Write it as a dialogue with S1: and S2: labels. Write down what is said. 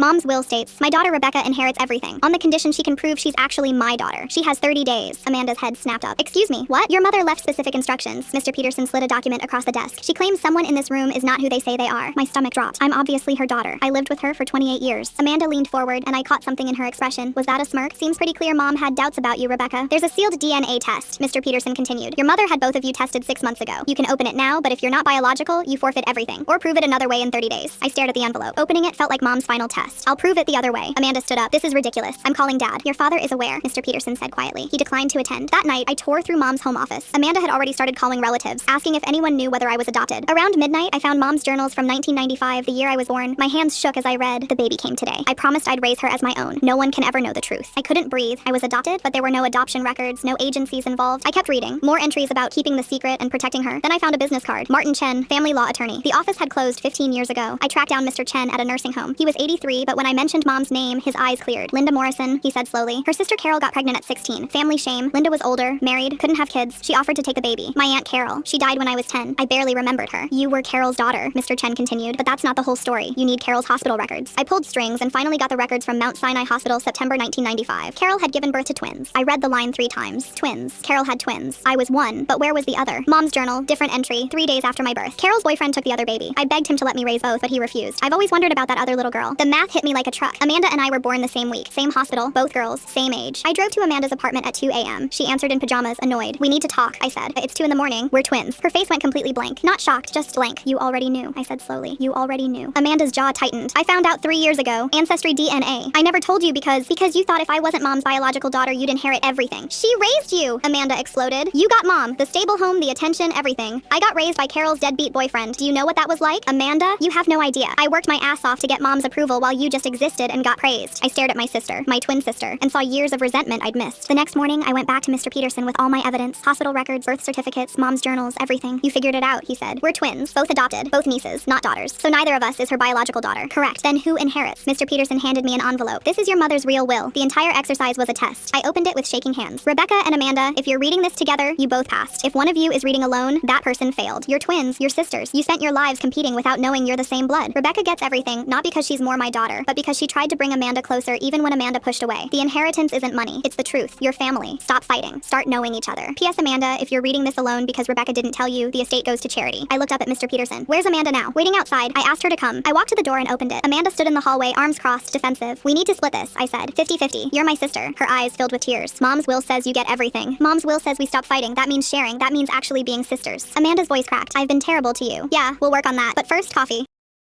S1: Mom's will states, my daughter Rebecca inherits everything, on the condition she can prove she's actually my daughter. She has 30 days. Amanda's head snapped up. Excuse me, what? Your mother left specific instructions. Mr. Peterson slid a document across the desk. She claims someone in this room is not who they say they are. My stomach dropped. I'm obviously her daughter. I lived with her for 28 years. Amanda leaned forward, and I caught something in her expression. Was that a smirk? Seems pretty clear Mom had doubts about you, Rebecca. There's a sealed DNA test, Mr. Peterson continued. Your mother had both of you tested 6 months ago. You can open it now, but if you're not biological, you forfeit everything. Or prove it another way in 30 days. I stared at the envelope. Opening it felt like Mom's final test. I'll prove it the other way. Amanda stood up. This is ridiculous. I'm calling Dad. Your father is aware, Mr. Peterson said quietly. He declined to attend. That night, I tore through Mom's home office. Amanda had already started calling relatives, asking if anyone knew whether I was adopted. Around midnight, I found Mom's journals from 1995, the year I was born. My hands shook as I read, the baby came today. I promised I'd raise her as my own. No one can ever know the truth. I couldn't breathe. I was adopted, but there were no adoption records, no agencies involved. I kept reading. More entries about keeping the secret and protecting her. Then I found a business card. Martin Chen, family law attorney. The office had closed 15 years ago. I tracked down Mr. Chen at a nursing home. He was 83, but when I mentioned Mom's name, his eyes cleared. Linda Morrison, he said slowly. Her sister Carol got pregnant at 16. Family shame. Linda was older, married, couldn't have kids. She offered to take the baby. My Aunt Carol. She died when I was 10. I barely remembered her. You were Carol's daughter, Mr. Chen continued, but that's not the whole story. You need Carol's hospital records. I pulled strings and finally got the records from Mount Sinai Hospital, September 1995. Carol had given birth to twins. I read the line 3 times. Twins. Carol had twins. I was one, but where was the other? Mom's journal, different entry, 3 days after my birth. Carol's boyfriend took the other baby. I begged him to let me raise both, but he refused. I've always wondered about that other little girl. The math hit me like a truck. Amanda and I were born the same week, same hospital, both girls, same age. I drove to Amanda's apartment at 2 a.m. She answered in pajamas, annoyed. We need to talk, I said. It's 2 in the morning. We're twins. Her face went completely blank. Not shocked, just blank. You already knew, I said slowly. You already knew. Amanda's jaw tightened. I found out 3 years ago. Ancestry DNA. I never told you because you thought if I wasn't Mom's biological daughter, you'd inherit everything. She raised you, Amanda exploded. You got Mom, the stable home, the attention, everything. I got raised by Carol's deadbeat boyfriend. Do you know what that was like? Amanda, you have no idea. I worked my ass off to get Mom's approval while you just existed and got praised. I stared at my sister, my twin sister, and saw years of resentment I'd missed. The next morning, I went back to Mr. Peterson with all my evidence, hospital records, birth certificates, Mom's journals, everything. You figured it out, he said. We're twins, both adopted, both nieces, not daughters. So neither of us is her biological daughter. Correct. Then who inherits? Mr. Peterson handed me an envelope. This is your mother's real will. The entire exercise was a test. I opened it with shaking hands. Rebecca and Amanda, if you're reading this together, you both passed. If one of you is reading alone, that person failed. You're twins, you're sisters. You spent your lives competing without knowing you're the same blood. Rebecca gets everything, not because she's more my daughter, but because she tried to bring Amanda closer even when Amanda pushed away. The inheritance isn't money, it's the truth. Your family. Stop fighting. Start knowing each other. P.S. Amanda, if you're reading this alone because Rebecca didn't tell you, the estate goes to charity. I looked up at Mr. Peterson. Where's Amanda now? Waiting outside. I asked her to come. I walked to the door and opened it. Amanda stood in the hallway, arms crossed, defensive. We need to split this, I said. 50-50. You're my sister. Her eyes filled with tears. Mom's will says you get everything. Mom's will says we stop fighting. That means sharing. That means actually being sisters. Amanda's voice cracked. I've been terrible to you. Yeah, we'll work on that. But first, coffee.